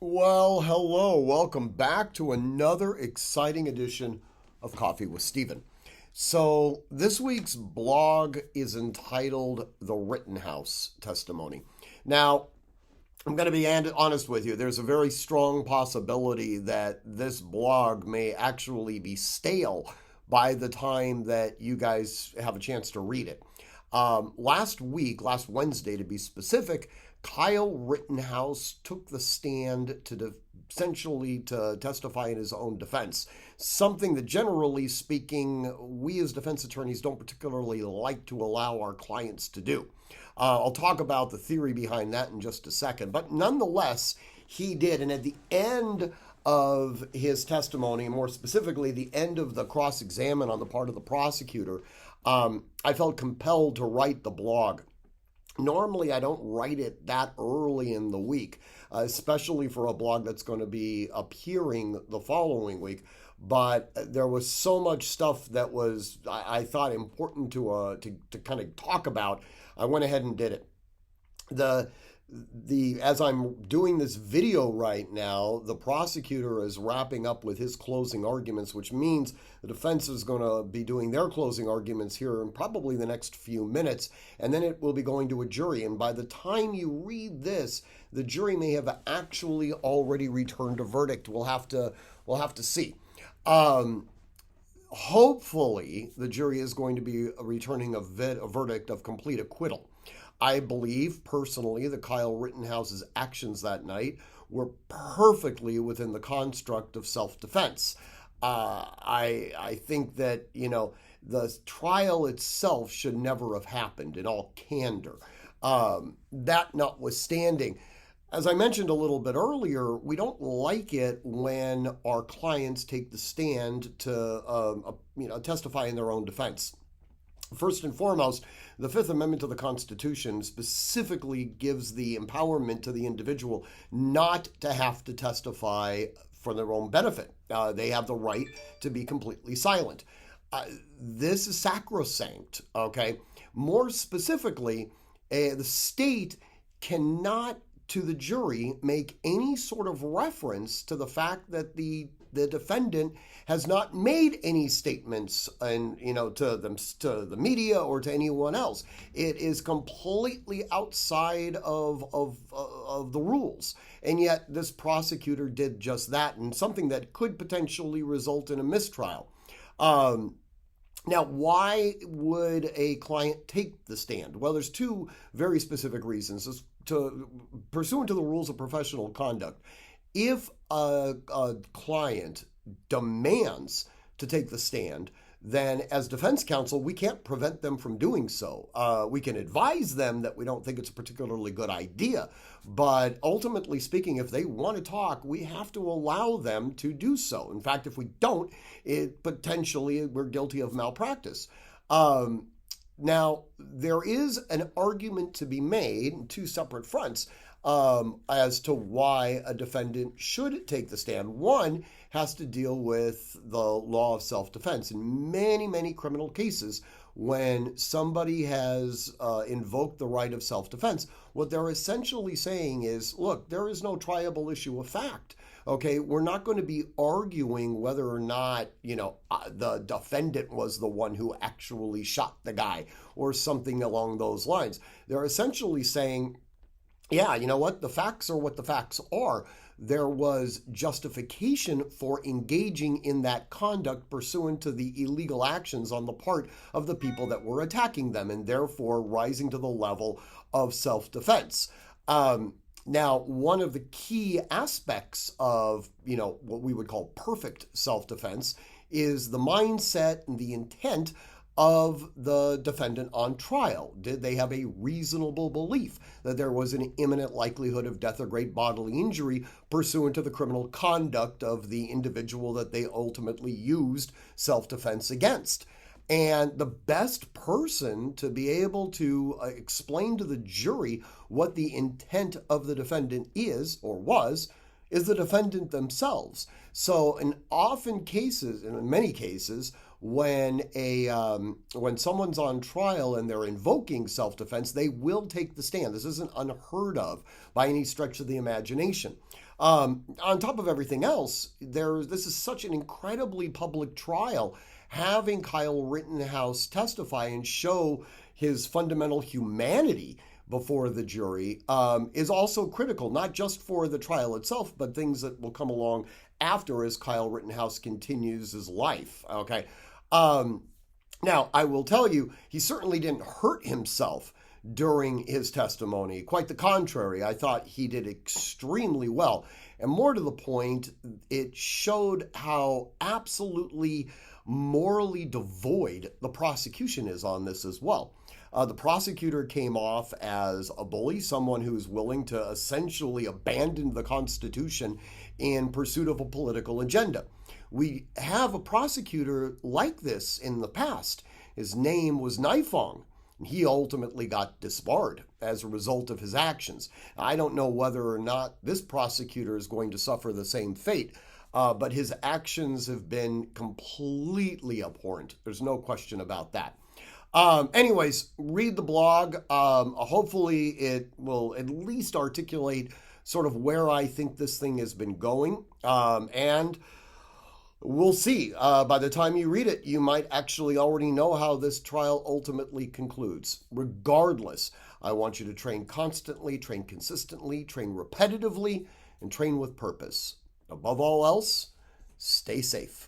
Well, hello. Welcome back to another exciting edition of Coffee with Stephen. So, this week's blog is entitled The Rittenhouse Testimony. Now, I'm going to be honest with you. There's a very strong possibility that this blog may actually be stale by the time that you guys have a chance to read it. Last Wednesday to be specific, Kyle Rittenhouse took the stand to essentially to testify in his own defense. Something that, generally speaking, we as defense attorneys don't particularly like to allow our clients to do. I'll talk about the theory behind that in just a second. But nonetheless, he did. And at the end of his testimony, more specifically, the end of the cross-examine on the part of the prosecutor, I felt compelled to write the blog. Normally, I don't write it that early in the week, especially for a blog that's going to be appearing the following week. But there was so much stuff that was, I thought, important to kind of talk about. I went ahead and did it. As I'm doing this video right now, the prosecutor is wrapping up with his closing arguments, which means the defense is going to be doing their closing arguments here in probably the next few minutes, and then it will be going to a jury. And by the time you read this, the jury may have actually already returned a verdict. We'll have to see. Hopefully, the jury is going to be returning a verdict of complete acquittal. I believe personally that Kyle Rittenhouse's actions that night were perfectly within the construct of self-defense. I think that, the trial itself should never have happened, in all candor. That notwithstanding, as I mentioned a little bit earlier, we don't like it when our clients take the stand to testify in their own defense. First and foremost, the Fifth Amendment to the Constitution specifically gives the empowerment to the individual not to have to testify for their own benefit. They have the right to be completely silent. This is sacrosanct, okay? More specifically, the state cannot, to the jury, make any sort of reference to the fact that the defendant has not made any statements and to the media or to anyone else. It is completely outside of the rules. And yet this prosecutor did just that, and something that could potentially result in a mistrial. Now, why would a client take the stand? Well, there's two very specific reasons. Pursuant to the rules of professional conduct, if a client demands to take the stand, then as defense counsel, we can't prevent them from doing so. We can advise them that we don't think it's a particularly good idea, but ultimately speaking, if they want to talk, we have to allow them to do so. In fact, if we don't, potentially we're guilty of malpractice. Now, there is an argument to be made in two separate fronts as to why a defendant should take the stand. One has to deal with the law of self-defense. In many, many criminal cases, when somebody has invoked the right of self-defense, what they're essentially saying is, look, there is no triable issue of fact. Okay, we're not going to be arguing whether or not, the defendant was the one who actually shot the guy or something along those lines. They're essentially saying, yeah, you know what? The facts are what the facts are. There was justification for engaging in that conduct pursuant to the illegal actions on the part of the people that were attacking them, and therefore rising to the level of self-defense. Now, one of the key aspects of, what we would call perfect self-defense is the mindset and the intent of the defendant on trial. Did they have a reasonable belief that there was an imminent likelihood of death or great bodily injury pursuant to the criminal conduct of the individual that they ultimately used self-defense against? And the best person to be able to explain to the jury what the intent of the defendant is or was is the defendant themselves. So in many cases, when someone's on trial and they're invoking self-defense, they will take the stand. This isn't unheard of by any stretch of the imagination. On top of everything else, this is such an incredibly public trial. Having Kyle Rittenhouse testify and show his fundamental humanity before the jury is also critical, not just for the trial itself, but things that will come along after as Kyle Rittenhouse continues his life. Okay. Now, I will tell you, he certainly didn't hurt himself during his testimony. Quite the contrary, I thought he did extremely well. And more to the point, it showed how absolutely morally devoid the prosecution is on this as well. The prosecutor came off as a bully, someone who's willing to essentially abandon the Constitution in pursuit of a political agenda. We have a prosecutor like this in the past. His name was Nifong. He ultimately got disbarred as a result of his actions. I don't know whether or not this prosecutor is going to suffer the same fate, but his actions have been completely abhorrent. There's no question about that. Anyways, read the blog. Hopefully it will at least articulate sort of where I think this thing has been going. And we'll see. By the time you read it, you might actually already know how this trial ultimately concludes. Regardless, I want you to train constantly, train consistently, train repetitively, and train with purpose. Above all else, stay safe.